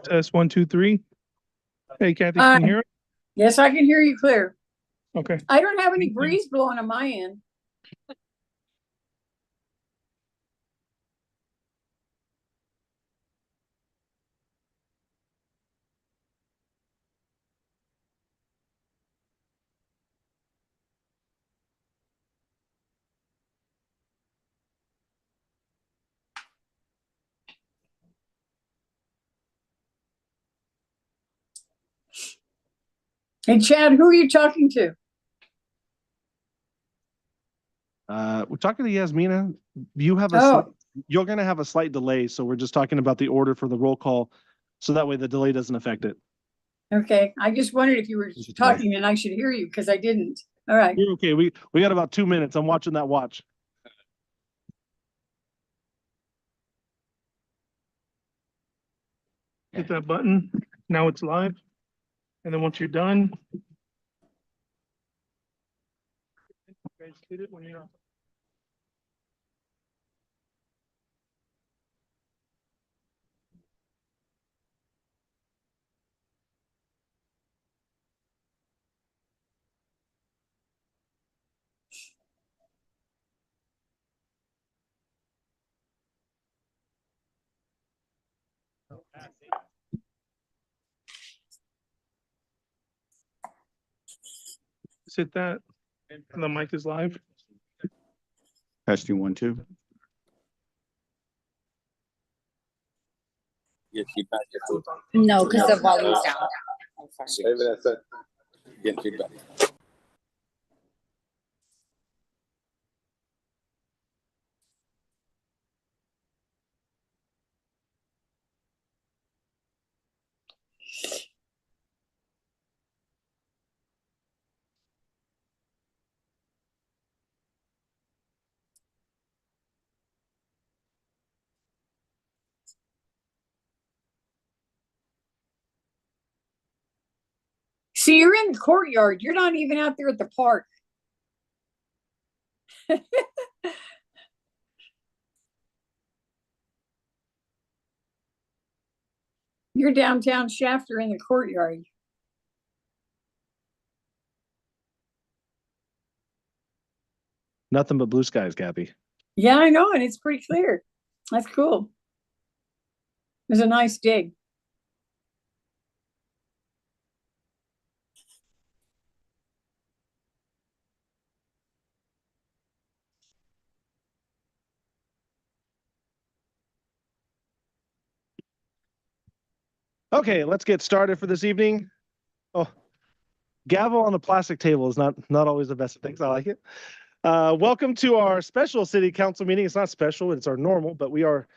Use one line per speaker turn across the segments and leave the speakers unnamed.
Test 1, 2, 3. Hey, Kathy, can you hear us?
Yes, I can hear you clear.
Okay.
I don't have any breeze blowing on my end. Hey, Chad, who are you talking to?
We're talking to Yasmina. You have you're going to have a slight delay, so we're just talking about the order for the roll call, so that way the delay doesn't affect it.
Okay, I just wondered if you were talking and I should hear you because I didn't. All right.
You're okay. We got about 2 minutes. I'm watching that watch.
Hit that button. Now it's live. And then once you're done. Guys, hit it when you're just hit that. And the mic is live.
Testing 1, 2.
No, because the volume's down.
Maybe that's it. Getting feedback.
See, you're in the courtyard. You're not even out there at the park. You're downtown Shafter in the courtyard.
Nothing but blue skies, Gabby.
Yeah, I know, and it's pretty clear. That's cool. It was a nice dig.
Okay, let's get started for this evening. Oh, gavel on a plastic table is not always the best of things. I like it. Welcome to our special city council meeting. It's not special, it's our normal, but we are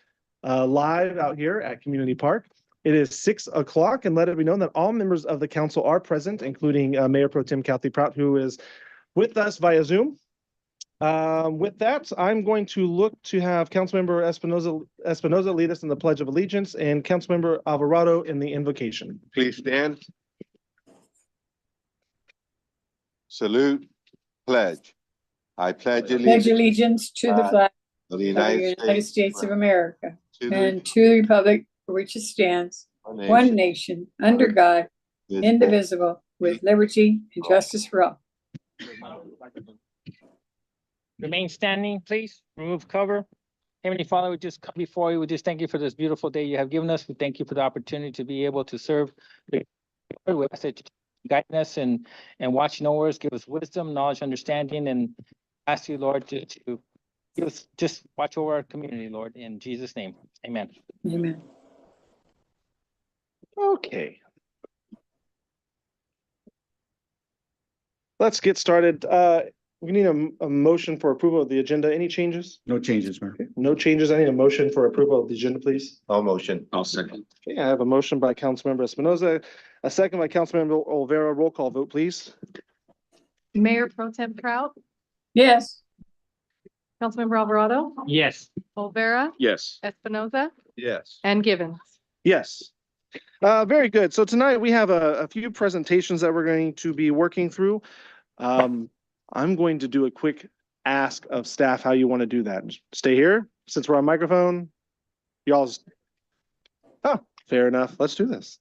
live out here at Community Park. It is 6 o'clock, and let it be known that all members of the council are present, including Mayor Pro Tem Kathy Prout, who is with us via Zoom. With that, I'm going to look to have Councilmember Espinoza lead us in the Pledge of Allegiance and Councilmember Alvarado in the invocation.
Please stand. Salute. Pledge. I pledge
Pledge allegiance to the flag
of the
of the United States of America and to the republic for which it stands, one nation, under God, indivisible, with liberty and justice for all.
Remain standing, please. Remove cover. Heavenly Father, we just come before you. We just thank you for this beautiful day you have given us. We thank you for the opportunity to be able to serve. We ask that you guide us and watching over us, give us wisdom, knowledge, understanding, and ask you, Lord, to give us, just watch over our community, Lord, in Jesus' name. Amen.
Amen.
Okay. Let's get started. We need a motion for approval of the agenda. Any changes?
No changes, Mayor.
Okay. No changes. I need a motion for approval of the agenda, please.
All motion.
I'll second.
Okay, I have a motion by Councilmember Espinoza, a second by Councilmember Olvera. Roll call vote, please.
Mayor Pro Tem Prout,
Yes.
Councilmember Alvarado,
Yes.
Olvera,
Yes.
Espinoza,
Yes.
and Givens.
Yes. Very good. So tonight we have a few presentations that we're going to be working through. I'm going to do a quick ask of staff how you want to do that. Stay here since we're on microphone. Y'all's. Oh, Fair enough. Let's do this.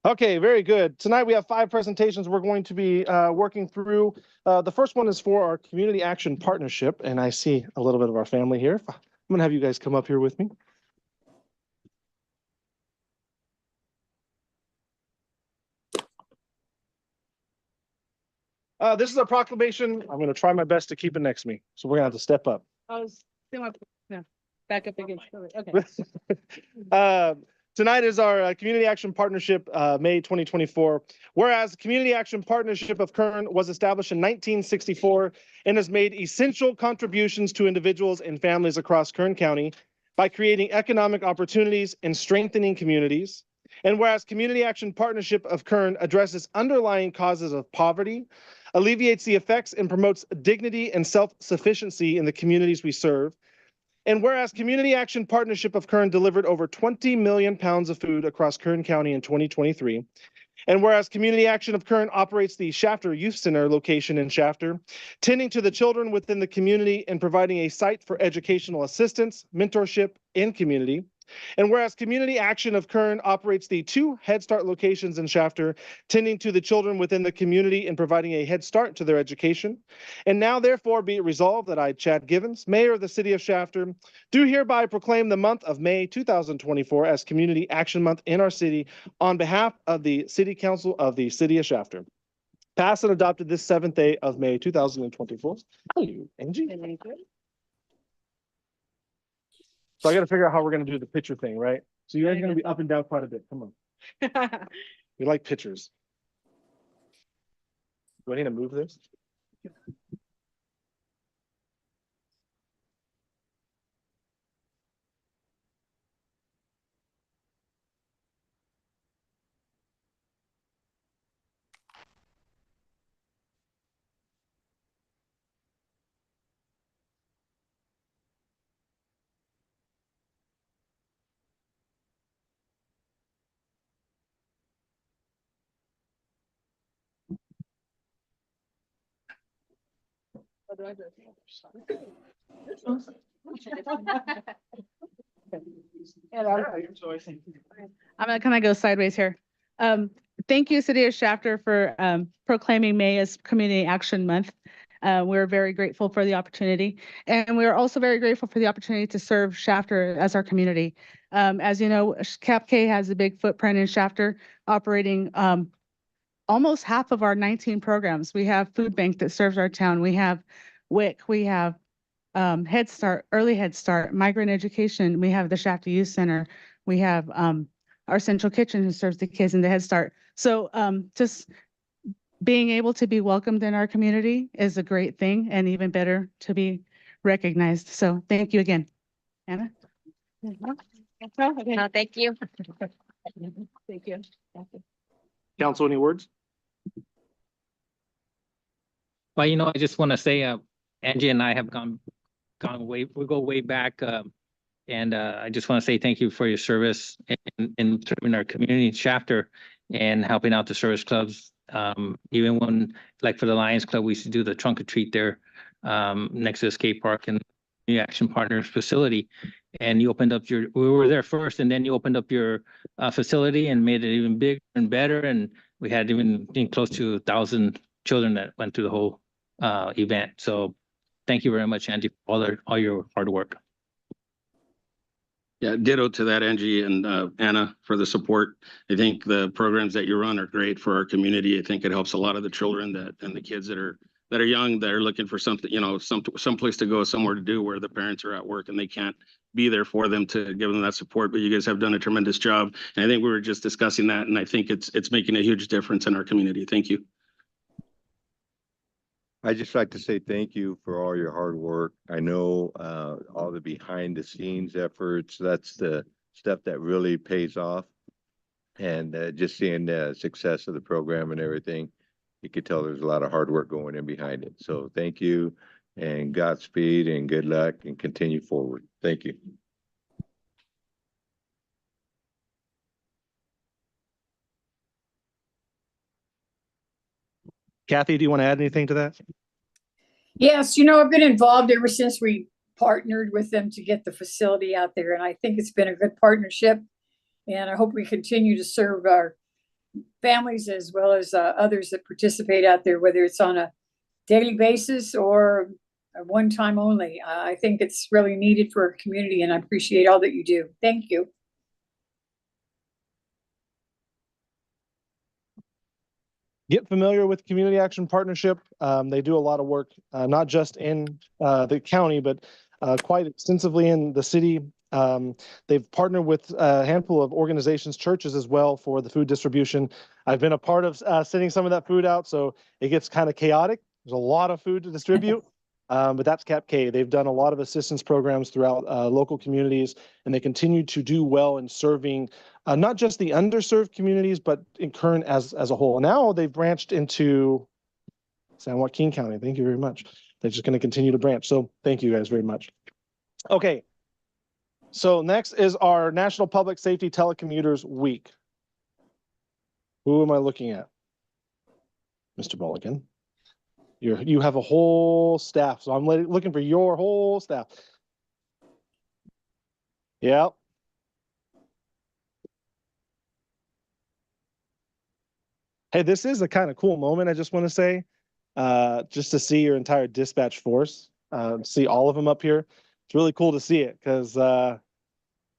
Okay, very good. Tonight we have 5 presentations we're going to be working through. The first one is for our Community Action Partnership, and I see a little bit of our family here. I'm going to have you guys come up here with me. This is a proclamation. I'm going to try my best to keep it next to me, so we're going to have to step up.
Back up against,
Uh, Tonight is our Community Action Partnership, May 2024. Whereas the Community Action Partnership of Kern was established in 1964 and has made essential contributions to individuals and families across Kern County by creating economic opportunities and strengthening communities. And whereas Community Action Partnership of Kern addresses underlying causes of poverty, alleviates the effects, and promotes dignity and self-sufficiency in the communities we serve. And whereas Community Action Partnership of Kern delivered over 20 million pounds of food across Kern County in 2023. And whereas Community Action of Kern operates the Shafter Youth Center location in Shafter, tending to the children within the community and providing a site for educational assistance, mentorship, and community. And whereas Community Action of Kern operates the 2 Head Start locations in Shafter, tending to the children within the community and providing a head start to their education. And now therefore be it resolved that I, Chad Givens, Mayor of the City of Shafter, do hereby proclaim the month of May 2024 as Community Action Month in our city on behalf of the City Council of the City of Shafter. Passed and adopted this 7th day of May 2024. Thank you, Angie. So I got to figure out how we're going to do the picture thing, right? So you guys are going to be up and down quite a bit. Come on. We like pictures. Do I need to move this?
I'm gonna kind of go sideways here. Thank you, City of Shafter, for proclaiming May as Community Action Month. We're very grateful for the opportunity, and we're also very grateful for the opportunity to serve Shafter as our community. As you know, CAPK has a big footprint in Shafter, operating almost half of our 19 programs. We have Food Bank that serves our town. We have WIC. We have Head Start, Early Head Start, Migrant Education. We have the Shafter Youth Center. We have our Central Kitchen who serves the kids in the Head Start. So just being able to be welcomed in our community is a great thing, and even better to be recognized. So thank you again. Anna?
No, thank you.
Thank you.
Council, any words?
Well, I just want to say, Angie and I have gone way, we go way back. And I just want to say thank you for your service in serving our community in Shafter and helping out the service clubs. Even when, like for the Lions Club, we used to do the trunk or treat there next to the skate park and the Action Partners facility. And you opened up we were there first, and then you opened up your facility and made it even bigger and better. And we had even close to 1,000 children that went through the whole event. So thank you very much, Angie, for all your hard work.
Yeah, ditto to that, Angie and Anna, for the support. I think the programs that you run are great for our community. I think it helps a lot of the children and the kids that are young, that are looking for something, some place to go, somewhere to do, where the parents are at work and they can't be there for them to give them that support. But you guys have done a tremendous job. And I think we were just discussing that, and I think it's making a huge difference in our community. Thank you.
I'd just like to say thank you for all your hard work. I know all the behind the scenes efforts, that's the stuff that really pays off. And just seeing the success of the program and everything, you could tell there's a lot of hard work going in behind it. So thank you, and Godspeed, and good luck, and continue forward. Thank you.
Kathy, do you want to add anything to that?
Yes, I've been involved ever since we partnered with them to get the facility out there, and I think it's been a good partnership. And I hope we continue to serve our families as well as others that participate out there, whether it's on a daily basis or a one time only. I think it's really needed for our community, and I appreciate all that you do. Thank you.
Get familiar with Community Action Partnership. They do a lot of work, not just in the county, but quite extensively in the city. They've partnered with a handful of organizations, churches as well, for the food distribution. I've been a part of sending some of that food out, so it gets kind of chaotic. There's a lot of food to distribute, but that's Cap K. They've done a lot of assistance programs throughout local communities, and they continue to do well in serving not just the underserved communities, but in Kern as a whole. Now they've branched into San Joaquin County. Thank you very much. They're just going to continue to branch. So thank you guys very much. Okay. So next is our National Public Safety Telecommuters Week. Who am I looking at? Mr. Mulligan. You have a whole staff, so I'm looking for your whole staff. Yeah. Hey, this is a kind of cool moment, I just want to say, just to see your entire dispatch force, see all of them up here. It's really cool to see it because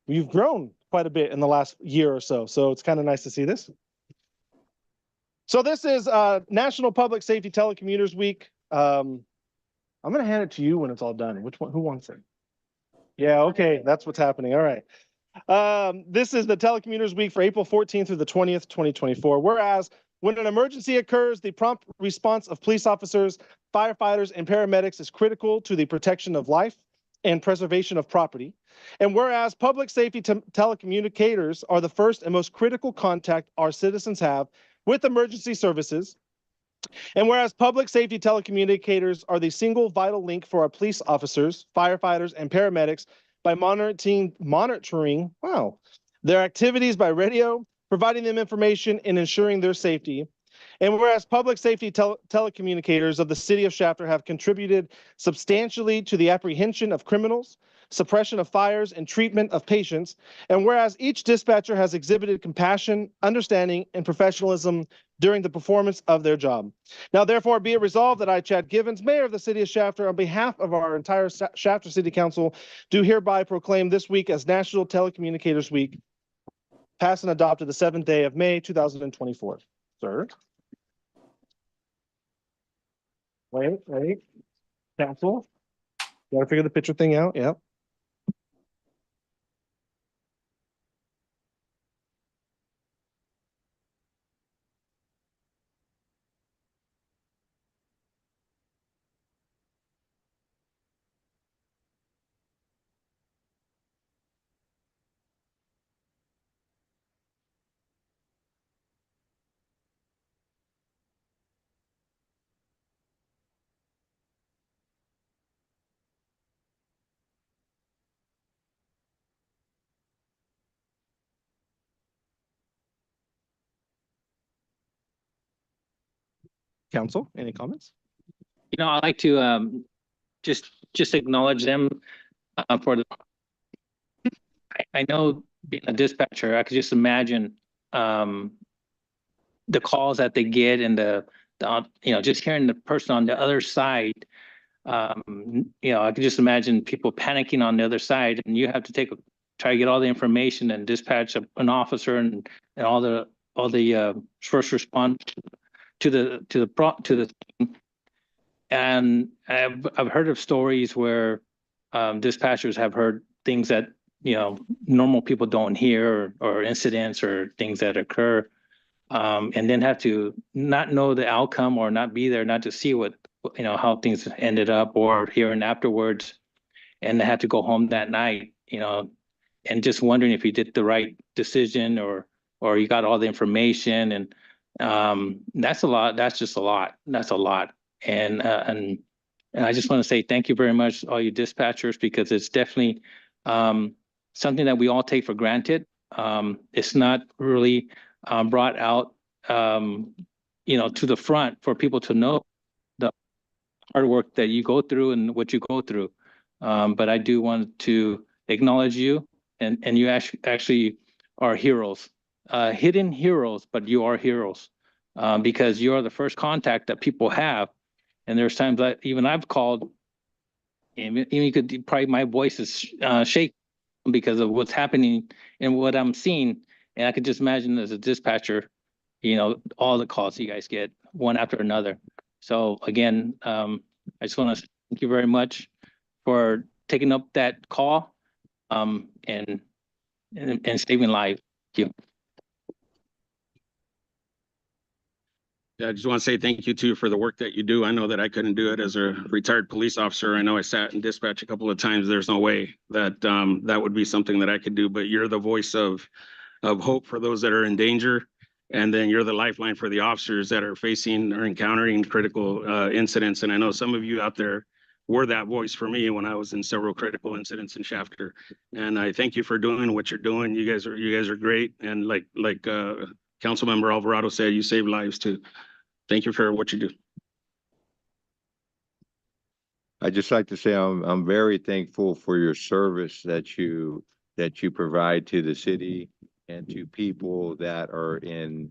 we've grown quite a bit in the last year or so. So it's kind of nice to see this. So this is National Public Safety Telecommuters Week. I'm going to hand it to you when it's all done. Which one? Who wants it? Yeah, okay, that's what's happening. All right. This is the Telecommuters Week for April 14th through the 20th, 2024. Whereas when an emergency occurs, the prompt response of police officers, firefighters, and paramedics is critical to the protection of life and preservation of property. And whereas public safety telecommunicators are the first and most critical contact our citizens have with emergency services, and whereas public safety telecommunicators are the single vital link for our police officers, firefighters, and paramedics by monitoring their activities by radio, providing them information and ensuring their safety. And whereas public safety telecommunicators of the city of Shafter have contributed substantially to the apprehension of criminals, suppression of fires, and treatment of patients, and whereas each dispatcher has exhibited compassion, understanding, and professionalism during the performance of their job. Now, therefore, be it resolved that I, Chad Givens, Mayor of the City of Shafter, on behalf of our entire Shafter City Council, do hereby proclaim this week as National Telecommunicators Week, passed and adopted the 7th day of May, 2024. Sir? Wait. Council? Gotta figure the picture thing out, yeah. Council, any comments?
I'd like to just acknowledge them for the. I know being a dispatcher, I could just imagine the calls that they get and the just hearing the person on the other side. I could just imagine people panicking on the other side, and you have to try to get all the information and dispatch an officer and all the first response to the and I've heard of stories where dispatchers have heard things that normal people don't hear, or incidents or things that occur, and then have to not know the outcome or not be there, not to see what how things ended up, or hearing afterwards, and they had to go home that night, and just wondering if you did the right decision or you got all the information. And that's a lot. That's just a lot. That's a lot. And I just want to say thank you very much, all you dispatchers, because it's definitely something that we all take for granted. It's not really brought out to the front for people to know the hard work that you go through and what you go through. But I do want to acknowledge you, and you actually are heroes, hidden heroes, but you are heroes, because you are the first contact that people have. And there's times that even I've called, and you could probably, my voice is shaking because of what's happening and what I'm seeing. And I could just imagine as a dispatcher, all the calls you guys get one after another. So again, I just want to thank you very much for taking up that call, and saving lives. Thank you.
Yeah, I just want to say thank you too for the work that you do. I know that I couldn't do it as a retired police officer. I know I sat in dispatch a couple of times. There's no way that that would be something that I could do, but you're the voice of hope for those that are in danger. And then you're the lifeline for the officers that are facing or encountering critical incidents. And I know some of you out there were that voice for me when I was in several critical incidents in Shafter. And I thank you for doing what you're doing. You guys are great. And like Councilmember Alvarado said, you save lives too. Thank you for what you do.
I'd just like to say I'm very thankful for your service that you provide to the city and to people that are in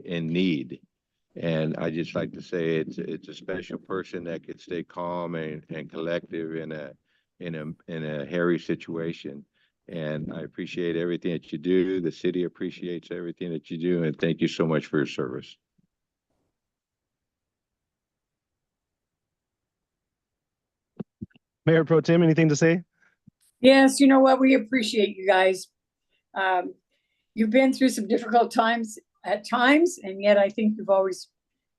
need. And I just like to say it's a special person that could stay calm and collective in a hairy situation. And I appreciate everything that you do. The city appreciates everything that you do, and thank you so much for your service.
Mayor Pro Tem, anything to say?
Yes, you know what? We appreciate you guys. You've been through some difficult times at times, and yet I think you've always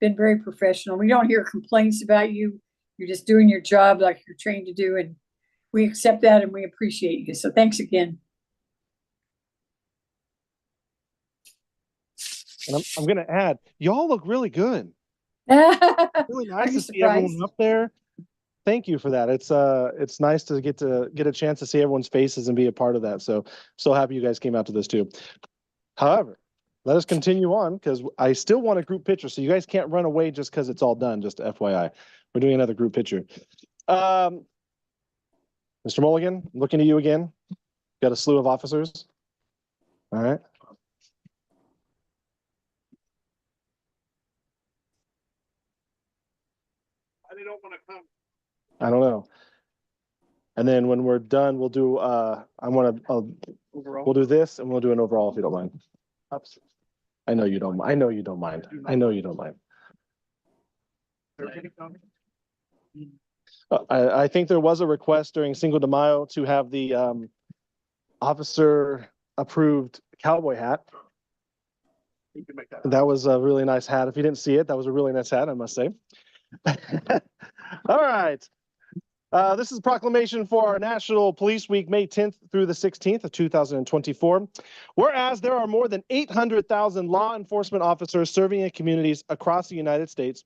been very professional. We don't hear complaints about you. You're just doing your job like you're trained to do, and we accept that and we appreciate you. So thanks again.
And I'm going to add, y'all look really good.
Are
Really nice
you
to see everyone
surprised?
up there. Thank you for that. It's nice to get a chance to see everyone's faces and be a part of that. So happy you guys came out to this too. However, let us continue on because I still want a group picture. So you guys can't run away just because it's all done. Just FYI, we're doing another group picture. Mr. Mulligan, I'm looking at you again. Got a slew of officers. All right. They don't want to come. I don't know. And then when we're done, we'll do, we'll do this and we'll do an overall if you don't mind. I know you don't, I know you don't mind. I know you don't mind. I think there was a request during Cinco de Mayo to have the officer approved cowboy hat. That was a really nice hat. If you didn't see it, that was a really nice hat, I must say. All right. This is a proclamation for our National Police Week, May 10th through the 16th of 2024. Whereas there are more than 800,000 law enforcement officers serving in communities across the United States,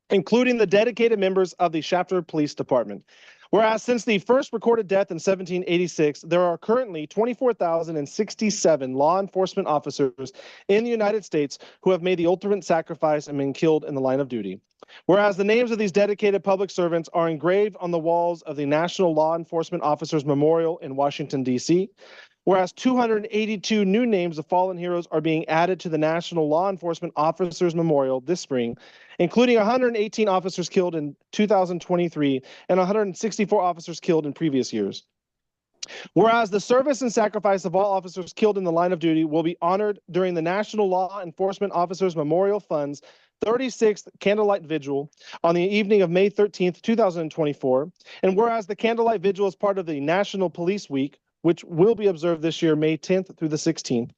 including the dedicated members of the Shafter Police Department. Whereas since the first recorded death in 1786, there are currently 24,067 law enforcement officers in the United States who have made the ultimate sacrifice and been killed in the line of duty. Whereas the names of these dedicated public servants are engraved on the walls of the National Law Enforcement Officers Memorial in Washington, D.C., whereas 282 new names of fallen heroes are being added to the National Law Enforcement Officers Memorial this spring, including 118 officers killed in 2023 and 164 officers killed in previous years. Whereas the service and sacrifice of all officers killed in the line of duty will be honored during the National Law Enforcement Officers Memorial Fund's 36th Candlelight Vigil on the evening of May 13th, 2024. And whereas the Candlelight Vigil is part of the National Police Week, which will be observed this year, May 10th through the 16th.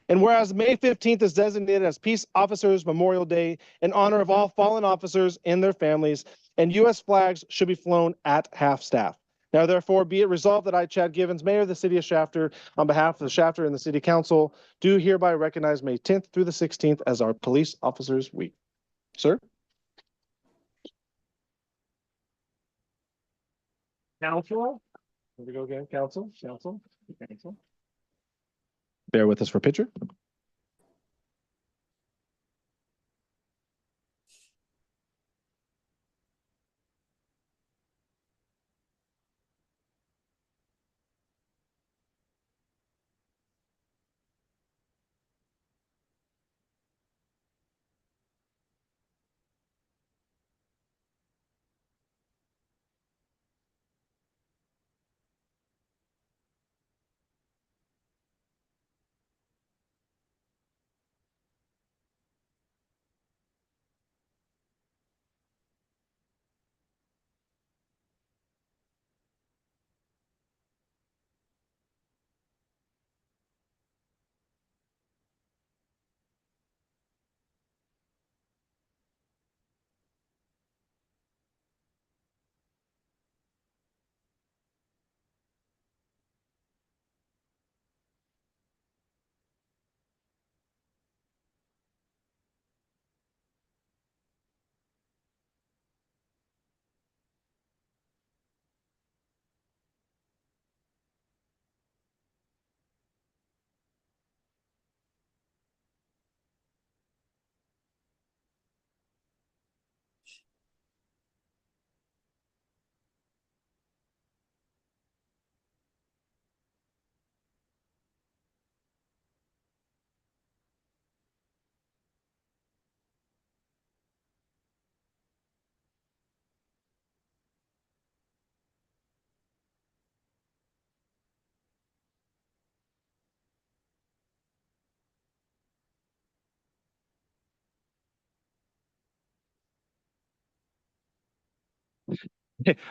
And whereas May 15th is designated as Peace Officers Memorial Day in honor of all fallen officers and their families, and U.S. flags should be flown at half-staff. Now, therefore, be it resolved that I, Chad Givens, Mayor of the City of Shafter, on behalf of the Shafter and the City Council, do hereby recognize May 10th through the 16th as our Police Officers Week. Sir? Council? Here we go again. Council. Bear with us for a picture.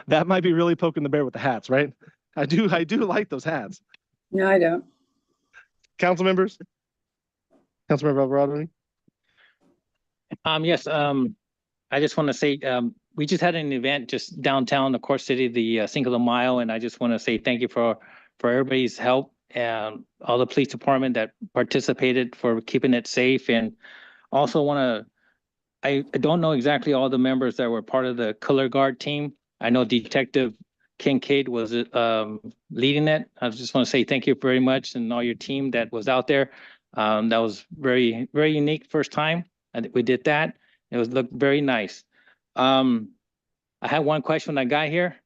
That might be really poking the bear with the hats, right? I do like those hats.
No, I don't.
Council members? Councilmember Alvarado?
Yes, I just want to say, we just had an event just downtown, the Core City, the Cinco de Mayo, and I just want to say thank you for everybody's help and all the police department that participated for keeping it safe. And also want to, I don't know exactly all the members that were part of the color guard team. I know Detective Kincaid was leading it. I just want to say thank you very much, and all your team that was out there. That was very, very unique first time. I think we did that. It looked very nice. I had one question when I got here.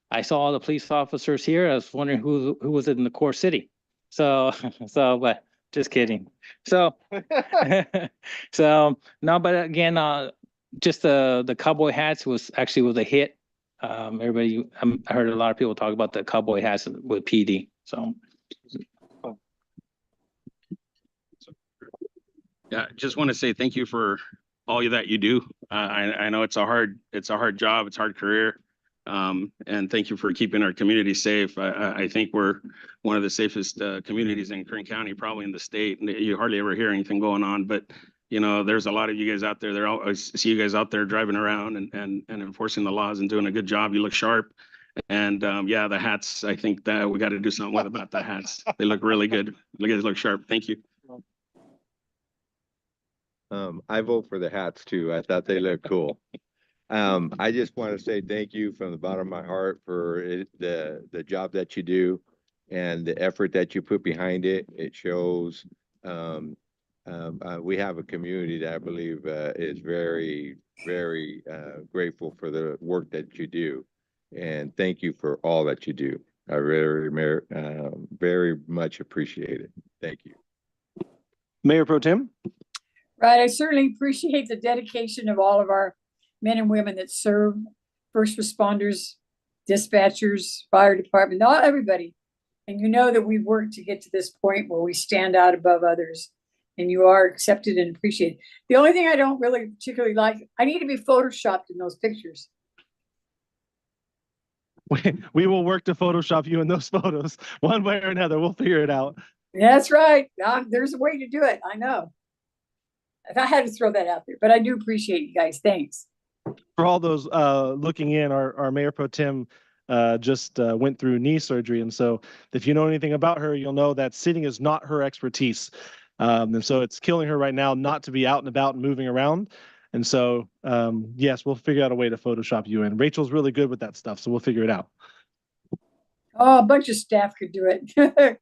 I saw all the police officers here. I was wondering who was in the Core City. So but just kidding. So so no, but again, just the cowboy hats was a hit. Everybody, I heard a lot of people talk about the cowboy hats with PD. So.
Yeah, just want to say thank you for all that you do. I know it's a hard job, it's a hard career. And thank you for keeping our community safe. I think we're one of the safest communities in Kern County, probably in the state. And you hardly ever hear anything going on, but you know, there's a lot of you guys out there. I see you guys out there driving around and enforcing the laws and doing a good job. You look sharp. And yeah, the hats, I think that we got to do something about the hats. They look really good. You guys look sharp. Thank you.
I vote for the hats too. I thought they looked cool. I just want to say thank you from the bottom of my heart for the job that you do and the effort that you put behind it. It shows we have a community that I believe is very, very grateful for the work that you do. And thank you for all that you do. I really, very much appreciate it. Thank you.
Mayor Pro Tem?
Right, I certainly appreciate the dedication of all of our men and women that serve, first responders, dispatchers, fire department, not everybody. And you know that we've worked to get to this point where we stand out above others and you are accepted and appreciated. The only thing I don't really particularly like, I need to be photoshopped in those pictures.
We will work to Photoshop you in those photos one way or another. We'll figure it out.
That's right. There's a way to do it. I know. I had to throw that out there, but I do appreciate you guys. Thanks.
For all those looking in, our Mayor Pro Tem just went through knee surgery. And so if you know anything about her, you'll know that sitting is not her expertise. And so it's killing her right now not to be out and about and moving around. And so, yes, we'll figure out a way to Photoshop you in. Rachel's really good with that stuff, so we'll figure it out.
Oh, a bunch of staff could do it.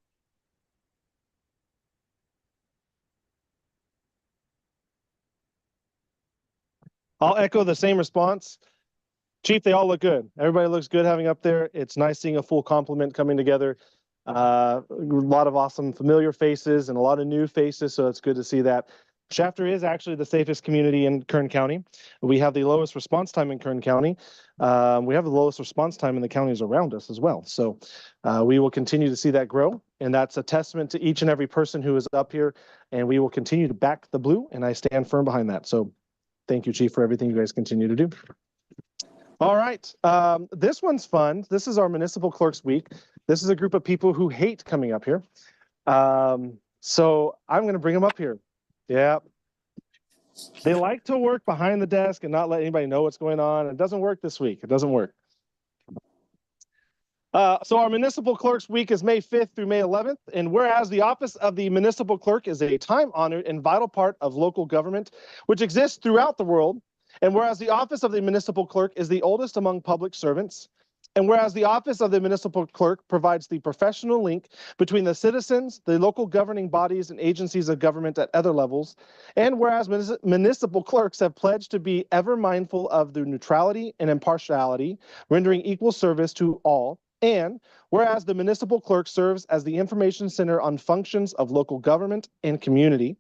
I'll echo the same response. Chief, they all look good. Everybody looks good having up there. It's nice seeing a full complement coming together. A lot of awesome familiar faces and a lot of new faces, so it's good to see that. Shafter is actually the safest community in Kern County. We have the lowest response time in Kern County. We have the lowest response time in the counties around us as well. So we will continue to see that grow, and that's a testament to each and every person who is up here, and we will continue to back the blue, and I stand firm behind that. So thank you, Chief, for everything you guys continue to do. All right, this one's fun. This is our Municipal Clerks Week. This is a group of people who hate coming up here. So I'm gonna bring them up here. Yeah. They like to work behind the desk and not let anybody know what's going on. It doesn't work this week. It doesn't work. So our Municipal Clerks Week is May 5th through May 11th. And whereas the office of the Municipal Clerk is a time-honored and vital part of local government, which exists throughout the world, and whereas the office of the Municipal Clerk is the oldest among public servants, and whereas the office of the Municipal Clerk provides the professional link between the citizens, the local governing bodies and agencies of government at other levels, and whereas municipal clerks have pledged to be ever mindful of the neutrality and impartiality, rendering equal service to all, and whereas the municipal clerk serves as the information center on functions of local government and community,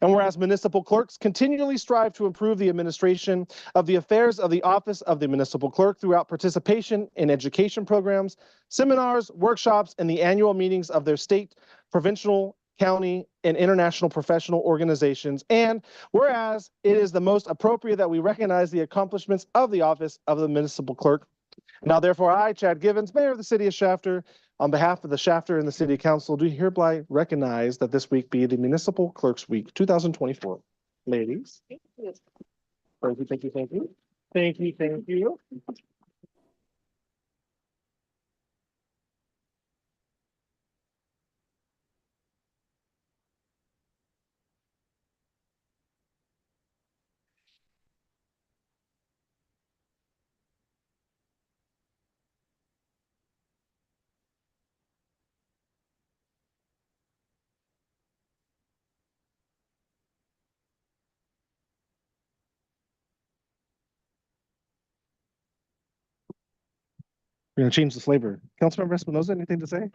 and whereas municipal clerks continually strive to improve the administration of the affairs of the office of the municipal clerk throughout participation in education programs, seminars, workshops, and the annual meetings of their state, provincial, county, and international professional organizations. And whereas it is the most appropriate that we recognize the accomplishments of the office of the municipal clerk Now therefore, I, Chad Givens, Mayor of the City of Shafter, on behalf of the Shafter and the City Council, do hereby recognize that this week be the Municipal Clerks Week 2024. Ladies. Thank you, thank you, thank you. Thank you, thank you. We're gonna change the flavor. Councilmember Espinoza, anything to say?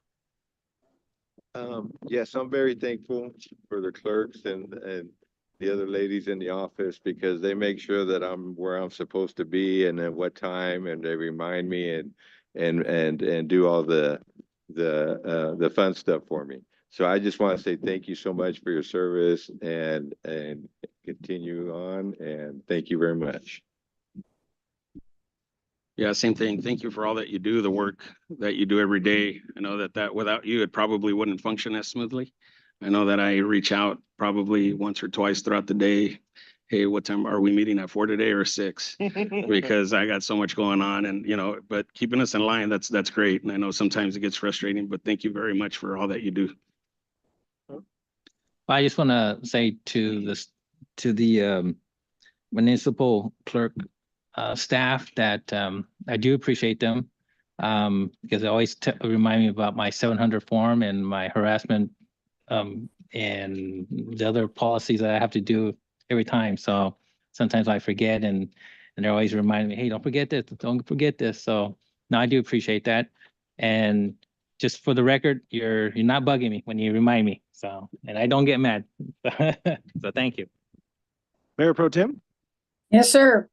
Yes, I'm very thankful for the clerks and the other ladies in the office because they make sure that I'm where I'm supposed to be and at what time, and they remind me and do all the fun stuff for me. So I just want to say thank you so much for your service and continue on, and thank you very much.
Yeah, same thing. Thank you for all that you do, the work that you do every day. I know that without you, it probably wouldn't function as smoothly. I know that I reach out probably once or twice throughout the day. Hey, what time are we meeting at 4 today or 6? Because I got so much going on and, but keeping us in line, that's great. And I know sometimes it gets frustrating, but thank you very much for all that you do.
I just want to say to the municipal clerk staff that I do appreciate them because they always remind me about my 700 form and my harassment and the other policies that I have to do every time. So sometimes I forget and they're always reminding me, hey, don't forget this, don't forget this. So no, I do appreciate that. And just for the record, you're not bugging me when you remind me. So, and I don't get mad. So thank you.
Mayor Pro Tem?
Yes, sir.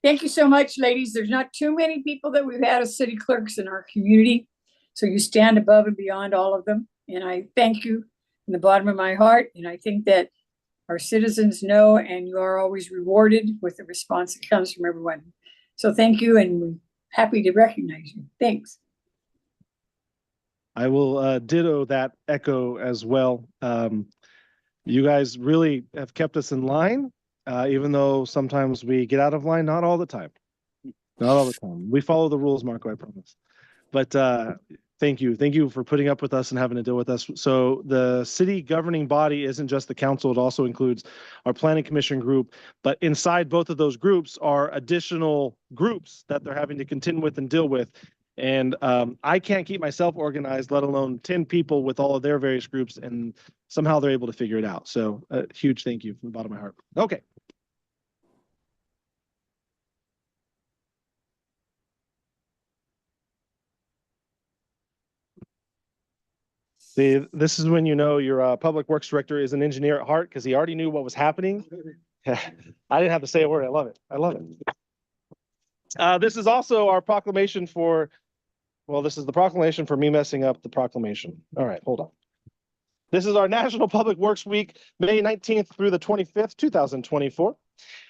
Thank you so much, ladies. There's not too many people that we've had as city clerks in our community. So you stand above and beyond all of them. And I thank you from the bottom of my heart. And I think that our citizens know, and you are always rewarded with the response that comes from everyone. So thank you, and we're happy to recognize you. Thanks.
I will ditto that echo as well. You guys really have kept us in line, even though sometimes we get out of line, not all the time. Not all the time. We follow the rules, Marco, I promise. But thank you. Thank you for putting up with us and having to deal with us. So the city governing body isn't just the council, it also includes our planning commission group. But inside both of those groups are additional groups that they're having to contend with and deal with. And I can't keep myself organized, let alone 10 people with all of their various groups, and somehow they're able to figure it out. So a huge thank you from the bottom of my heart. Okay. See, this is when you know your public works director is an engineer at heart because he already knew what was happening. I didn't have to say a word. I love it. I love it. This is also our proclamation for, well, this is the proclamation for me messing up the proclamation. All right, hold on. This is our National Public Works Week, May 19th through the 25th, 2024.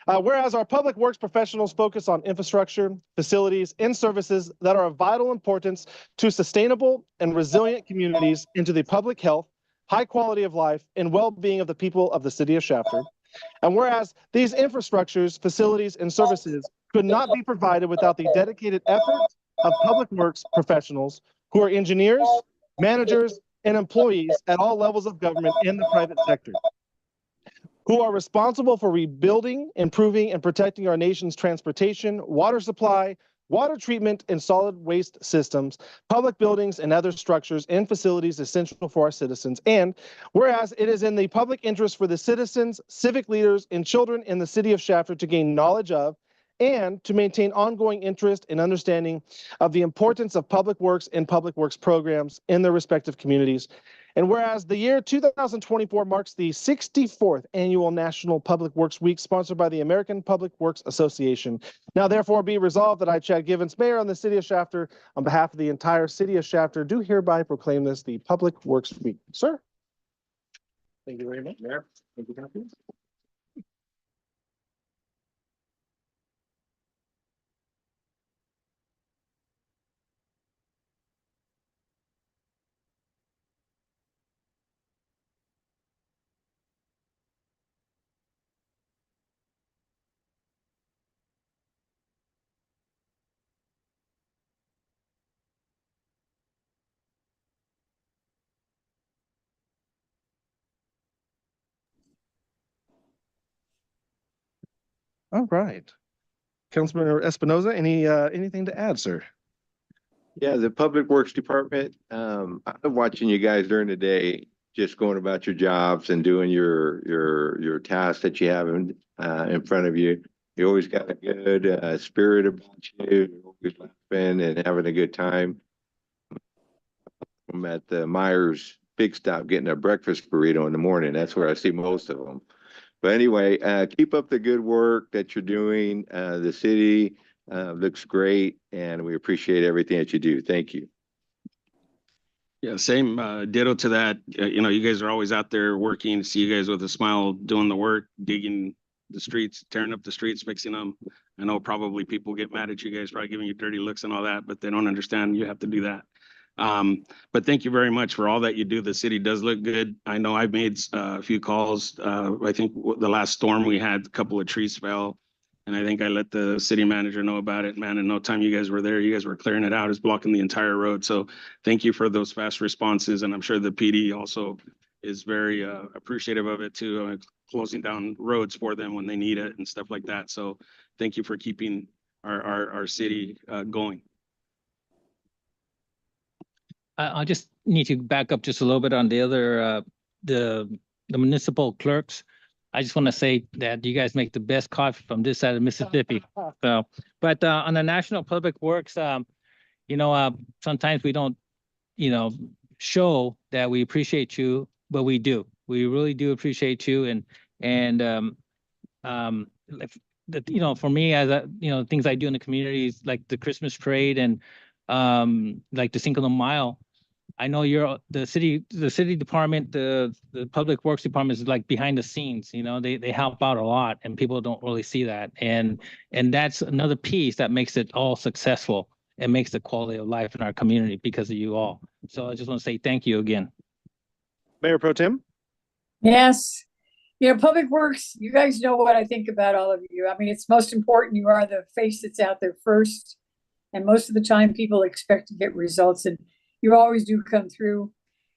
Whereas our public works professionals focus on infrastructure, facilities, and services that are of vital importance to sustainable and resilient communities and to the public health, high quality of life, and well-being of the people of the city of Shafter. And whereas these infrastructures, facilities, and services could not be provided without the dedicated efforts of public works professionals who are engineers, managers, and employees at all levels of government in the private sector, who are responsible for rebuilding, improving, and protecting our nation's transportation, water supply, water treatment, and solid waste systems, public buildings, and other structures and facilities essential for our citizens. And whereas it is in the public interest for the citizens, civic leaders, and children in the city of Shafter to gain knowledge of and to maintain ongoing interest and understanding of the importance of public works and public works programs in their respective communities. And whereas the year 2024 marks the 64th annual National Public Works Week sponsored by the American Public Works Association. Now, therefore, be resolved that I, Chad Givens, Mayor on the City of Shafter, on behalf of the entire City of Shafter, do hereby proclaim this the Public Works Week. Sir. Thank you very much, Mayor. Thank you, Captain. All right. Councilman Espinoza, anything to add, sir?
Yeah, the Public Works Department, I'm watching you guys during the day, just going about your jobs and doing your tasks that you have in front of you. You always got a good spirit about you. You're always laughing and having a good time. I'm at the Myers Big Stop getting a breakfast burrito in the morning. That's where I see most of them. But anyway, keep up the good work that you're doing. The city looks great, and we appreciate everything that you do. Thank you.
Yeah, same ditto to that. You know, you guys are always out there working. See you guys with a smile, doing the work, digging the streets, tearing up the streets, fixing them. I know probably people get mad at you guys, probably giving you dirty looks and all that, but they don't understand you have to do that. But thank you very much for all that you do. The city does look good. I know I've made a few calls. I think the last storm we had, a couple of trees fell. And I think I let the city manager know about it. Man, in no time you guys were there. You guys were clearing it out. It's blocking the entire road. So thank you for those fast responses. And I'm sure the PD also is very appreciative of it too, closing down roads for them when they need it and stuff like that. So thank you for keeping our city going.
I just need to back up just a little bit on the other, the municipal clerks. I just want to say that you guys make the best coffee from this side of Mississippi. So, but on the National Public Works, you know, sometimes we don't, you know, show that we appreciate you, but we do. We really do appreciate you, and you know, for me, as you know, things I do in the communities like the Christmas parade and like the Cinco de Mayo. I know you're the city department, the Public Works Department is like behind the scenes, you know, they help out a lot and people don't really see that. And that's another piece that makes it all successful and makes the quality of life in our community because of you all. So I just want to say thank you again.
Mayor Pro Tem?
Yes. You know, Public Works, you guys know what I think about all of you. I mean, it's most important. You are the face that's out there first. And most of the time people expect to get results, and you always do come through.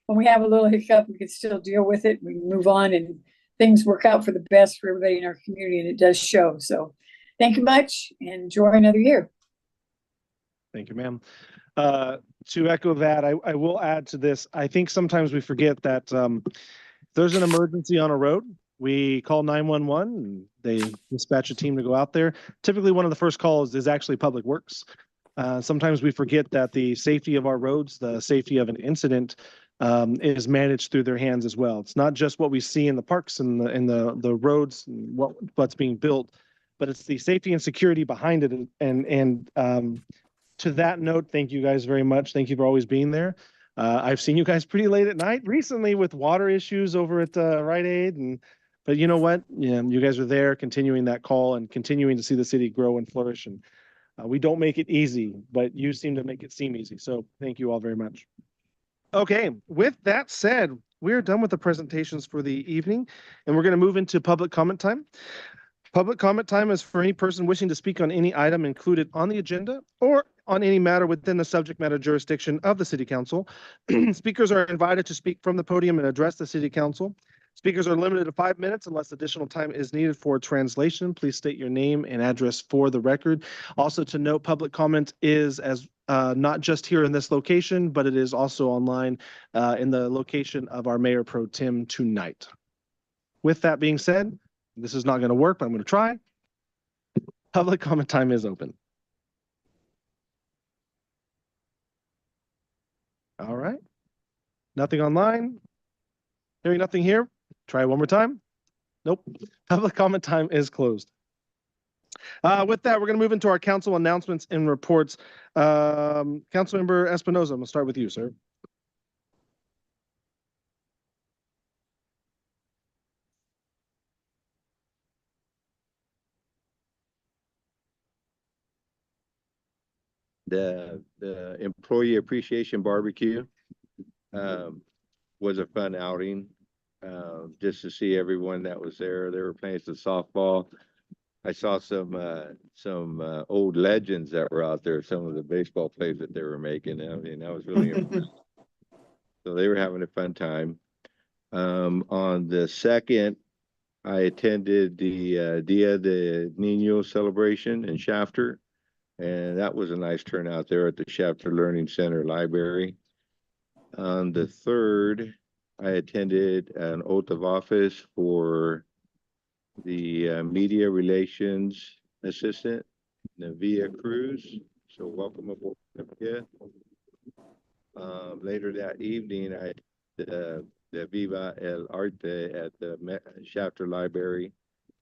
When we have a little hiccup, we can still deal with it. We move on and things work out for the best for everybody in our community, and it does show. So thank you much and enjoy another year.
Thank you, ma'am. To echo that, I will add to this. I think sometimes we forget that if there's an emergency on a road, we call 911 and they dispatch a team to go out there. Typically, one of the first calls is actually Public Works. Sometimes we forget that the safety of our roads, the safety of an incident, is managed through their hands as well. It's not just what we see in the parks and the roads, and what's being built, but it's the safety and security behind it. And to that note, thank you guys very much. Thank you for always being there. I've seen you guys pretty late at night recently with water issues over at Rite Aid, but you know what? Yeah, you guys are there, continuing that call and continuing to see the city grow and flourish. And we don't make it easy, but you seem to make it seem easy. So thank you all very much. Okay, with that said, we're done with the presentations for the evening, and we're going to move into public comment time. Public comment time is for any person wishing to speak on any item included on the agenda or on any matter within the subject matter jurisdiction of the City Council. Speakers are invited to speak from the podium and address the City Council. Speakers are limited to 5 minutes unless additional time is needed for translation. Please state your name and address for the record. Also to note, public comment is not just here in this location, but it is also online in the location of our Mayor Pro Tem tonight. With that being said, this is not going to work, but I'm going to try. Public comment time is open. All right. Nothing online. Hearing nothing here. Try one more time. Nope. Public comment time is closed. With that, we're going to move into our council announcements and reports. Councilmember Espinoza, I'm going to start with you, sir.
The employee appreciation barbecue was a fun outing. Just to see everyone that was there. They were playing some softball. I saw some old legends that were out there, some of the baseball plays that they were making. I mean, that was really impressive. So they were having a fun time. On the second I attended the Dia de Niños celebration in Shafter. And that was a nice turnout there at the Shafter Learning Center Library. On the 3rd, I attended an oath of office for the media relations assistant, Navia Cruz. So welcome aboard, Navia. Later that evening, I the Viva El Arte at the Shafter Library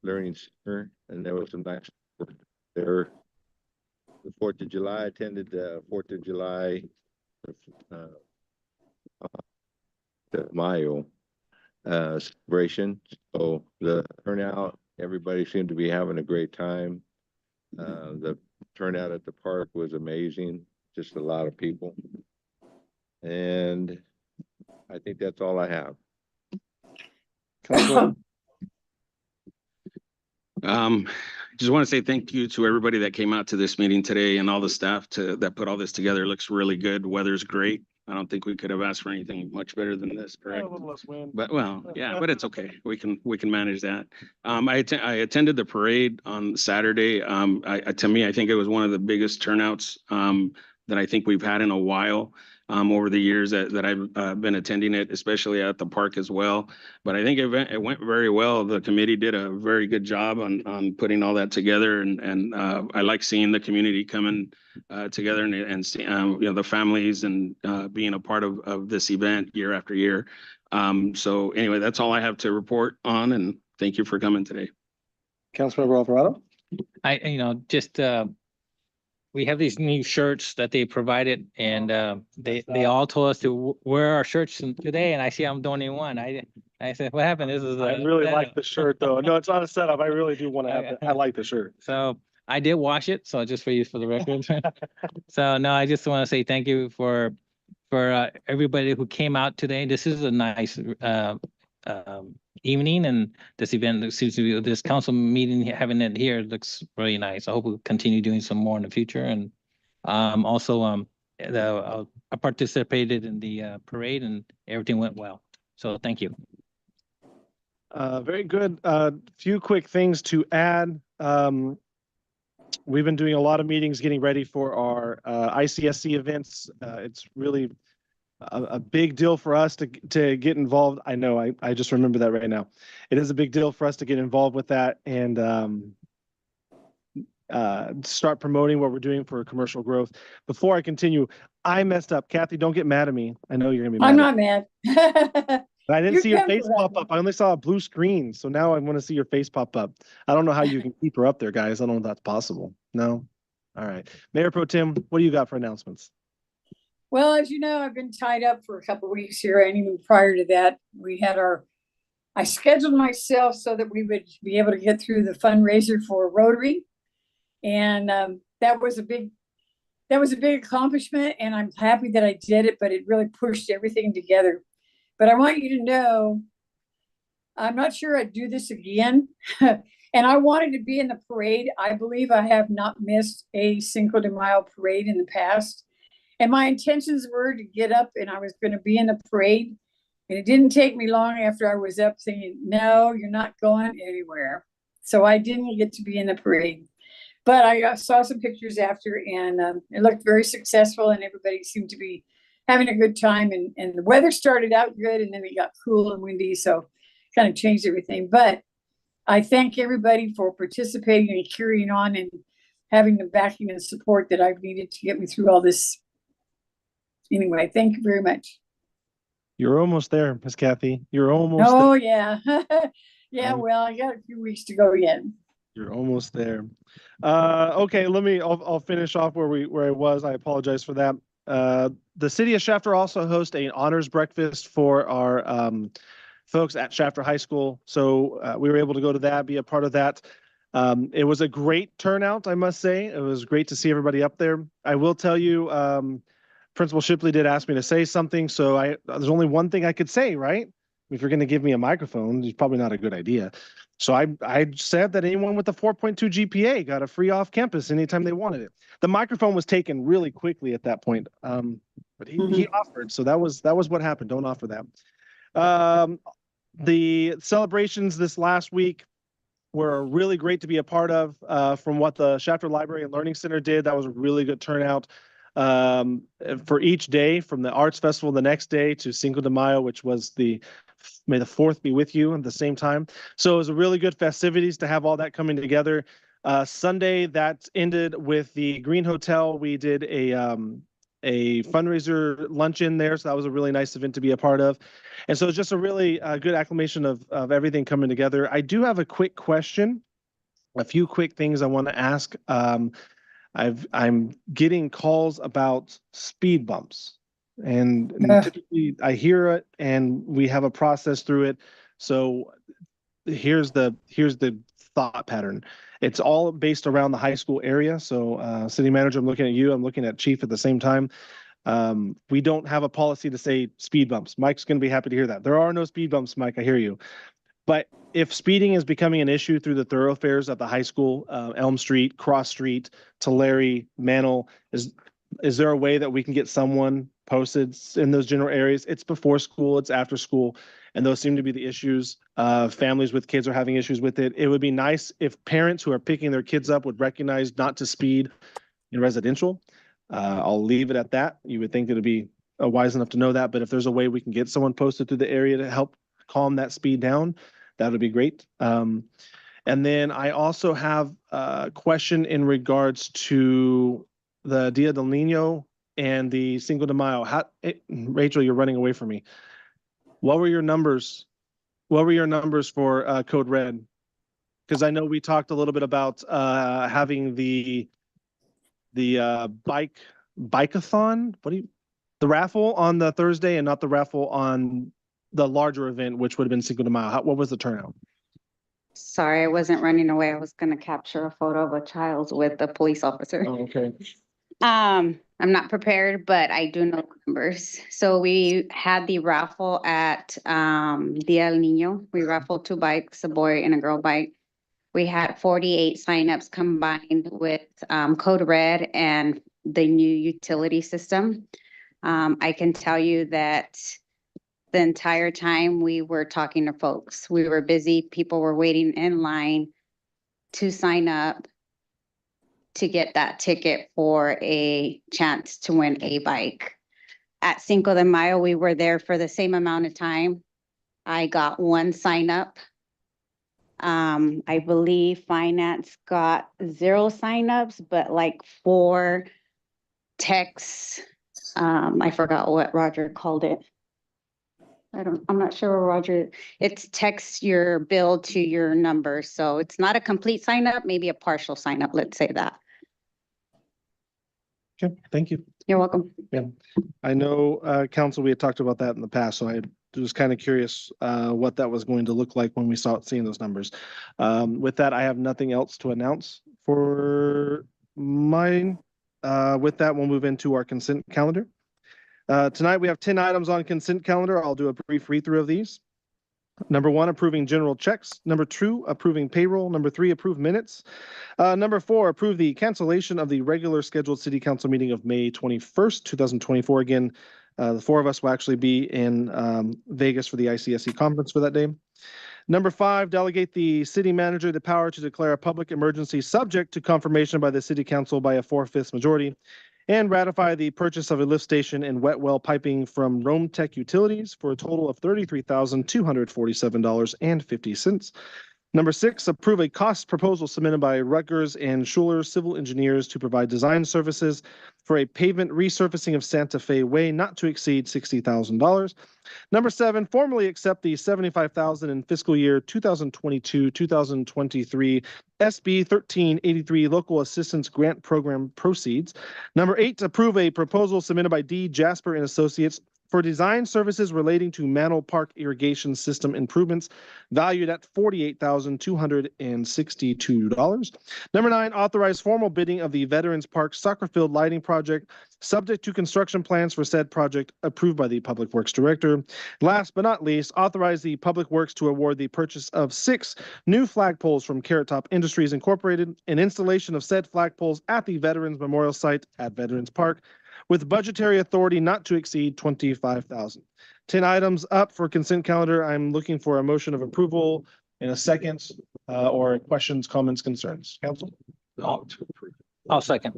Learning Center, and there was some nice work there. The 4th of July, I attended the 4th of July the Mayo celebration. So the turnout, everybody seemed to be having a great time. The turnout at the park was amazing, just a lot of people. And I think that's all I have.
Just want to say thank you to everybody that came out to this meeting today and all the staff that put all this together. It looks really good. Weather's great. I don't think we could have asked for anything much better than this, correct?
A little less wind.
But well, yeah, but it's okay. We can manage that. I attended the parade on Saturday. To me, I think it was one of the biggest turnouts that I think we've had in a while. Over the years that I've been attending it, especially at the park as well. But I think it went very well. The committee did a very good job on putting all that together, and I like seeing the community coming together and see, the families and being a part of this event year after year. So anyway, that's all I have to report on, and thank you for coming today.
Councilmember Alvarado?
Just we have these new shirts that they provided, and they all told us to wear our shirts today, and I see I'm the only one. I said, what happened? This is
I really like the shirt though. No, it's not a setup. I really do want to have it. I like the shirt.
So I did wash it, so just for the record. So no, I just want to say thank you for everybody who came out today. This is a nice evening, and this event seems to be this council meeting, having it here looks really nice. I hope we'll continue doing some more in the future. And also I participated in the parade, and everything went well. So thank you.
Very good. Few quick things to add. We've been doing a lot of meetings getting ready for our ICSC events. It's really a big deal for us to get involved. I know, I just remember that right now. It is a big deal for us to get involved with that and start promoting what we're doing for commercial growth. Before I continue, I messed up. Kathy, don't get mad at me. I know you're gonna be mad.
I'm not mad.
I didn't
You
see your
can
face pop up. I only saw a blue screen. So now I want to see your face pop up. I don't know how you can keep her up there, guys. I don't know if that's possible. No? All right. Mayor Pro Tem, what do you got for announcements?
Well, as you know, I've been tied up for a couple of weeks here, and even prior to that, I scheduled myself so that we would be able to get through the fundraiser for Rotary. And that was a big accomplishment, and I'm happy that I did it, but it really pushed everything together. But I want you to know, I'm not sure I'd do this again. And I wanted to be in the parade. I believe I have not missed a Cinco de Mayo parade in the past. And my intentions were to get up, and I was going to be in the parade. And it didn't take me long after I was up thinking, no, you're not going anywhere. So I didn't get to be in the parade. But I saw some pictures after, and it looked very successful, and everybody seemed to be having a good time. And the weather started out good, and then it got cool and windy, so kind of changed everything. But I thank everybody for participating and carrying on and having the backing and support that I've needed to get me through all this. Anyway, thank you very much.
You're almost there, Miss Kathy. You're almost
Oh,
there.
yeah. Yeah, well, I got a few weeks to go yet.
You're almost there. Okay, I'll finish off where I was. I apologize for that. The city of Shafter also hosts an honors breakfast for our folks at Shafter High School. So we were able to go to that, be a part of that. It was a great turnout, I must say. It was great to see everybody up there. I will tell you, Principal Shipley did ask me to say something, so there's only one thing I could say, right? If you're going to give me a microphone, it's probably not a good idea. So I said that anyone with a 4.2 GPA got a free off campus anytime they wanted it. The microphone was taken really quickly at that point, but he offered, so that was what happened. Don't offer that. The celebrations this last week were really great to be a part of. From what the Shafter Library and Learning Center did, that was a really good turnout for each day, from the Arts Festival the next day to Cinco de Mayo, which was the May the 4th be with you at the same time. So it was a really good festivities to have all that coming together. Sunday that ended with the Green Hotel. We did a fundraiser luncheon there, so that was a really nice event to be a part of. And so it's just a really good acclamation of everything coming together. I do have a quick question, a few quick things I want to ask. I'm getting calls about speed bumps, and typically I hear it and we have a process through it. So here's the thought pattern. It's all based around the high school area. So city manager, I'm looking at you, I'm looking at chief at the same time. We don't have a policy to say speed bumps. Mike's going to be happy to hear that. There are no speed bumps, Mike, I hear you. But if speeding is becoming an issue through the thoroughfares at the high school, Elm Street, Cross Street, Tulare, Mantle, is there a way that we can get someone posted in those general areas? It's before school, it's after school, and those seem to be the issues. Families with kids are having issues with it. It would be nice if parents who are picking their kids up would recognize not to speed in residential. I'll leave it at that. You would think it would be wise enough to know that, but if there's a way we can get someone posted through the area to help calm that speed down, that would be great. And then I also have a question in regards to the Dia del Nino and the Cinco de Mayo. Rachel, you're running away from me. What were your numbers? What were your numbers for Code Red? Because I know we talked a little bit about having the bike-a-thon. The raffle on the Thursday and not the raffle on the larger event, which would have been Cinco de Mayo. What was the turnout?
Sorry, I wasn't running away. I was gonna capture a photo of a child with a police officer.
Oh, okay.
I'm not prepared, but I do know the numbers. So we had the raffle at Dia del Nino. We raffled 2 bikes, a boy and a girl bike. We had 48 signups combined with Code Red and the new utility system. I can tell you that the entire time we were talking to folks, we were busy. People were waiting in line to sign up to get that ticket for a chance to win a bike. At Cinco de Mayo, we were there for the same amount of time. I got 1 sign up. I believe finance got 0 signups, but like 4 texts. I forgot what Roger called it. I'm not sure, Roger. It's text your bill to your number. So it's not a complete sign up, maybe a partial sign up. Let's say that.
Okay, thank you.
You're welcome.
Yeah, I know, council, we had talked about that in the past, so I was kind of curious what that was going to look like when we start seeing those numbers. With that, I have nothing else to announce for mine. With that, we'll move into our consent calendar. Tonight, we have 10 items on consent calendar. I'll do a brief read through of these. Number 1, approving general checks. Number 2, approving payroll. Number 3, approve minutes. Number 4, approve the cancellation of the regular scheduled city council meeting of May 21st, 2024. Again, the 4 of us will actually be in Vegas for the ICSC conference for that day. Number 5, delegate the city manager the power to declare a public emergency subject to confirmation by the city council by a 4/5 majority. And ratify the purchase of a lift station and wet well piping from Rome Tech Utilities for a total of $33,247.50. Number 6, approve a cost proposal submitted by Rutgers and Schuler Civil Engineers to provide design services for a pavement resurfacing of Santa Fe Way not to exceed $60,000. Number 7, formally accept the $75,000 in fiscal year 2022-2023 SB 1383 Local Assistance Grant Program proceeds. Number 8, approve a proposal submitted by D. Jasper and Associates for design services relating to Mantle Park irrigation system improvements valued at $48,262. Number 9, authorize formal bidding of the Veterans Park soccer field lighting project subject to construction plans for said project approved by the Public Works Director. Last but not least, authorize the Public Works to award the purchase of 6 new flagpoles from Carrot Top Industries Incorporated and installation of said flagpoles at the Veterans Memorial Site at Veterans Park with budgetary authority not to exceed 25,000. 10 items up for consent calendar. I'm looking for a motion of approval in a second, or questions, comments, concerns. Council?
I'll second.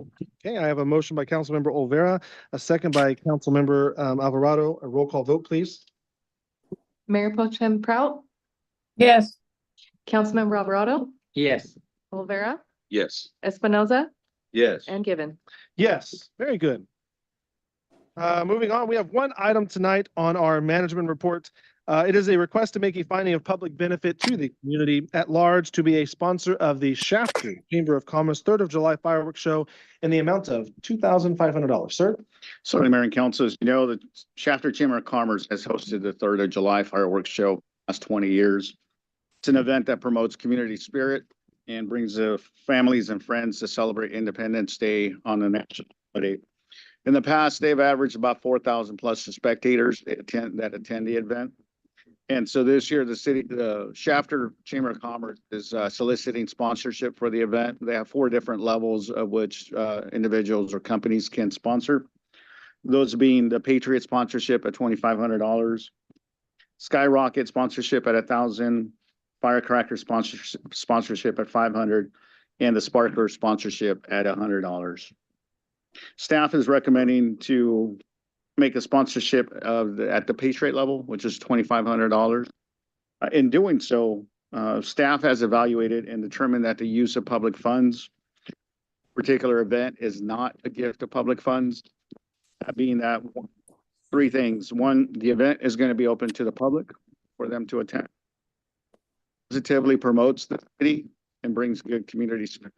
Okay, I have a motion by Councilmember Olvera, a second by Councilmember Alvarado. A roll call vote, please.
Mayor Pro Tem Prout,
Yes,
Councilmember Alvarado,
Yes.
Olvera,
Yes.
Espinoza,
Yes.
and Given.
Yes, very good. Moving on, we have one item tonight on our management report. It is a request to make a finding of public benefit to the community at large to be a sponsor of the Shafter Chamber of Commerce 3rd of July fireworks show in the amount of $2,500. Sir?
Sorry, Mayor and Council, as you know, the Shafter Chamber of Commerce has hosted the 3rd of July fireworks show last 20 years. It's an event that promotes community spirit and brings families and friends to celebrate Independence Day on the national holiday. In the past, they've averaged about 4,000 plus spectators that attend the event. And so this year, the Shafter Chamber of Commerce is soliciting sponsorship for the event. They have 4 different levels of which individuals or companies can sponsor. Those being the Patriot sponsorship at $2,500, Skyrocket sponsorship at $1,000, Firecracker sponsorship at $500, and the Sparkler sponsorship at $100. Staff is recommending to make a sponsorship at the Patriot level, which is $2,500. In doing so, staff has evaluated and determined that the use of public funds, particular event is not a gift of public funds. That being that 3 things. 1, the event is going to be open to the public for them to attend. Positively promotes the city and brings good community spirit.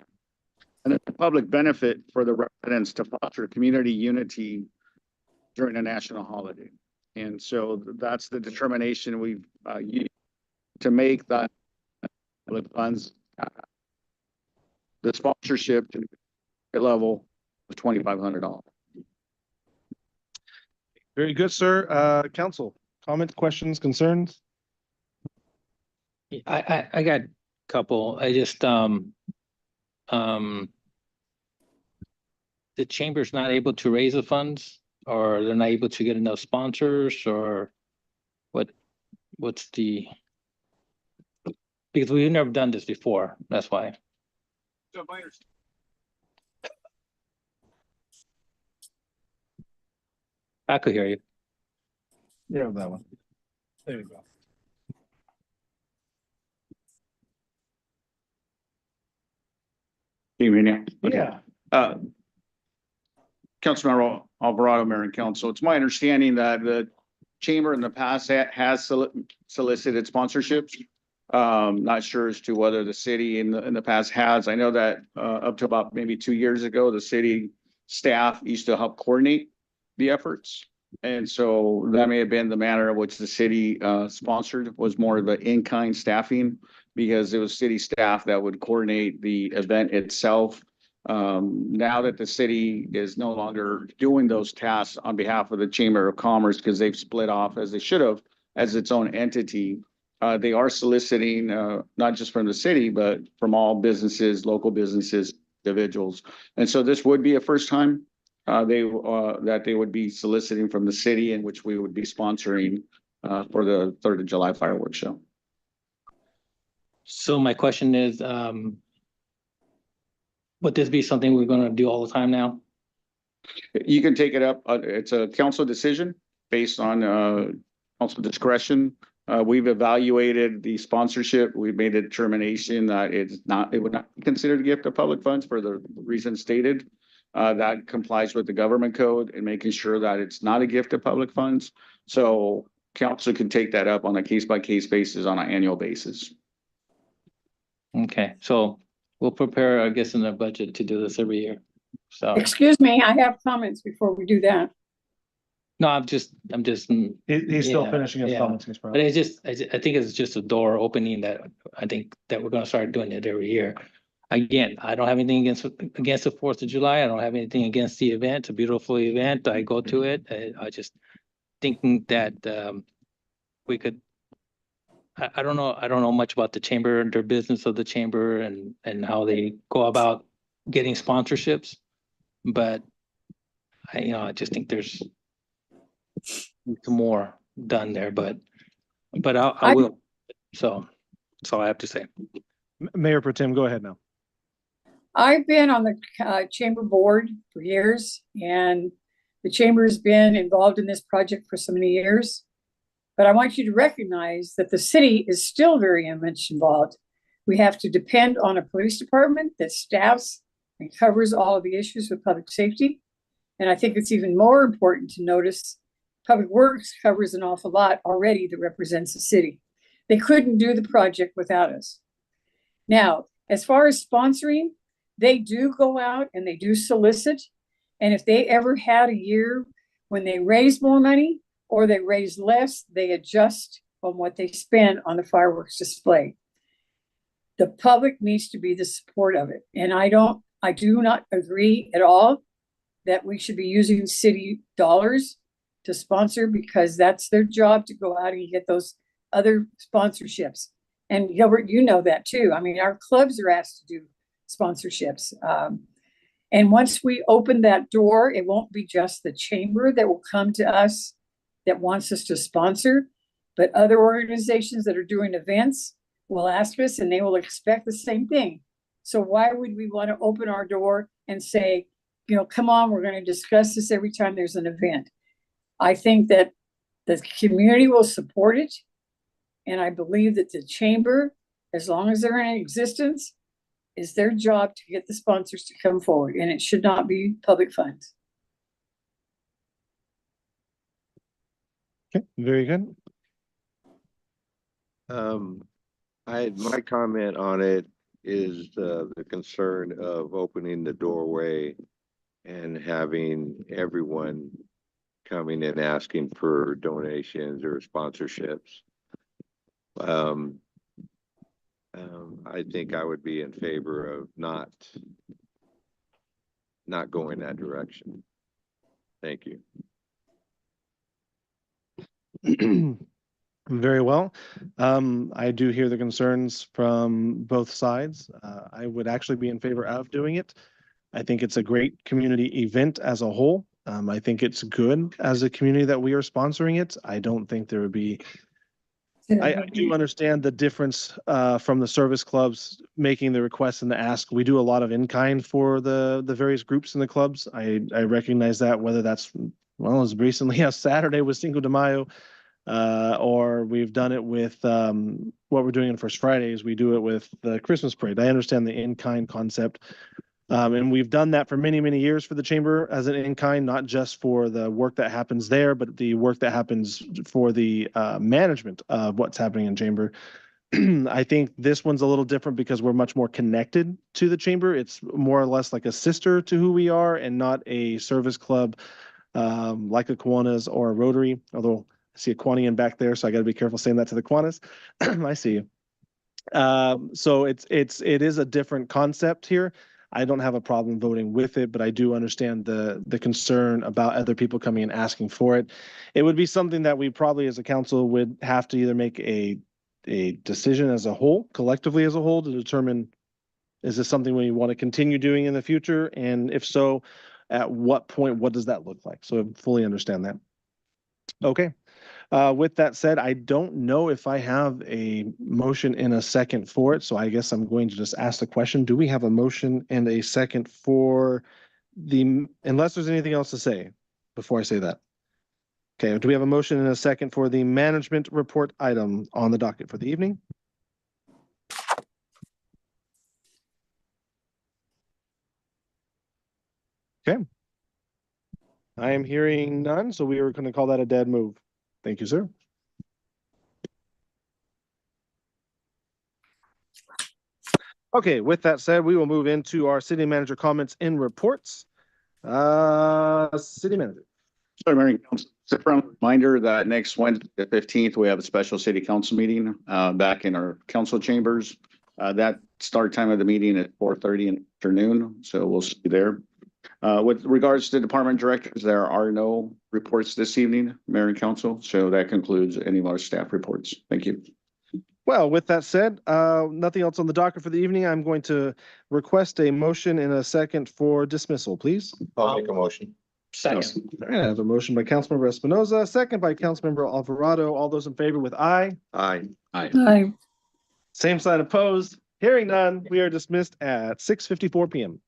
And the public benefit for the residents to foster community unity during a national holiday. And so that's the determination we've used to make that public funds the sponsorship to the level of $2,500.
Very good, sir. Council, comments, questions, concerns?
I got a couple. I just, the chamber's not able to raise the funds, or they're not able to get enough sponsors, or what's the? Because we've never done this before, that's why. I could hear you.
Yeah, that one. There you go.
Can you hear me now? Okay.
Yeah.
Councilmember Alvarado, Mayor and Council, it's my understanding that the chamber in the past has solicited sponsorships. Not sure as to whether the city in the past has. I know that up to about maybe 2 years ago, the city staff used to help coordinate the efforts. And so that may have been the manner in which the city sponsored, was more of an in-kind staffing, because it was city staff that would coordinate the event itself. Now that the city is no longer doing those tasks on behalf of the Chamber of Commerce, because they've split off, as they should have, as its own entity, they are soliciting not just from the city, but from all businesses, local businesses, individuals. And so this would be a first time that they would be soliciting from the city, in which we would be sponsoring for the 3rd of July fireworks show.
So my question is, would this be something we're gonna do all the time now?
You can take it up. It's a council decision based on council discretion. We've evaluated the sponsorship. We've made a determination that it would not be considered a gift of public funds for the reasons stated. That complies with the government code and making sure that it's not a gift of public funds. So council can take that up on a case-by-case basis on an annual basis.
Okay, so we'll prepare, I guess, in the budget to do this every year. So,
excuse me, I have comments before we do that.
no, I'm just.
He's still
Yeah,
finishing his
yeah.
comments, Ms. Brown.
But it's just, I think it's just a door opening that I think that we're gonna start doing it every year. Again, I don't have anything against the 4th of July. I don't have anything against the event. It's a beautiful event. I go to it. I just thinking that we could. I don't know much about the chamber and their business of the chamber and how they go about getting sponsorships, but I just think there's more done there, but I will. So that's all I have to say.
Mayor Pro Tem, go ahead now.
I've been on the chamber board for years, and the chamber has been involved in this project for so many years. But I want you to recognize that the city is still very much involved. We have to depend on a police department that staffs and covers all of the issues with public safety. And I think it's even more important to notice Public Works covers an awful lot already that represents the city. They couldn't do the project without us. Now, as far as sponsoring, they do go out and they do solicit. And if they ever had a year when they raise more money or they raise less, they adjust on what they spend on the fireworks display. The public needs to be the support of it. And I do not agree at all that we should be using city dollars to sponsor, because that's their job to go out and get those other sponsorships. And Gilbert, you know that too. I mean, our clubs are asked to do sponsorships. And once we open that door, it won't be just the chamber that will come to us that wants us to sponsor, but other organizations that are doing events will ask us and they will expect the same thing. So why would we want to open our door and say, you know, come on, we're going to discuss this every time there's an event? I think that the community will support it. And I believe that the chamber, as long as they're in existence, is their job to get the sponsors to come forward, and it should not be public funds.
Okay, very good.
My comment on it is the concern of opening the doorway and having everyone coming and asking for donations or sponsorships. I think I would be in favor of not going that direction. Thank you.
Very well. I do hear the concerns from both sides. I would actually be in favor of doing it. I think it's a great community event as a whole. I think it's good as a community that we are sponsoring it. I don't think there would be I do understand the difference from the service clubs making the request and the ask. We do a lot of in-kind for the various groups in the clubs. I recognize that, whether that's, well, as recently as Saturday with Cinco de Mayo, or we've done it with what we're doing on First Fridays. We do it with the Christmas parade. I understand the in-kind concept. And we've done that for many, many years for the chamber as an in-kind, not just for the work that happens there, but the work that happens for the management of what's happening in chamber. I think this one's a little different because we're much more connected to the chamber. It's more or less like a sister to who we are and not a service club like a Kiwanis or a Rotary, although I see a Kiwanian back there, so I got to be careful saying that to the Kiwanis. I see you. So it is a different concept here. I don't have a problem voting with it, but I do understand the concern about other people coming and asking for it. It would be something that we probably as a council would have to either make a decision as a whole, collectively as a whole, to determine, is this something we want to continue doing in the future? And if so, at what point, what does that look like? So I fully understand that. Okay. With that said, I don't know if I have a motion in a second for it, so I guess I'm going to just ask the question. Do we have a motion and a second for unless there's anything else to say before I say that? Okay, do we have a motion and a second for the management report item on the docket for the evening? Okay. I am hearing none, so we are going to call that a dead move. Thank you, sir. Okay, with that said, we will move into our city manager comments and reports. City manager.
Sorry, Mayor and Council. Just a friendly reminder that next Wednesday, the 15th, we have a special city council meeting back in our council chambers. That start time of the meeting at 4:30 in the afternoon, so we'll see you there. With regards to department directors, there are no reports this evening, Mayor and Council, so that concludes any of our staff reports. Thank you.
Well, with that said, nothing else on the docket for the evening. I'm going to request a motion and a second for dismissal, please.
I'll make a motion.
Second.
All right, I have a motion by Councilmember Espinoza, second by Councilmember Alvarado. All those in favor with aye?
Aye.
Aye.
Same sign opposed. Hearing none, we are dismissed at 6:54 PM.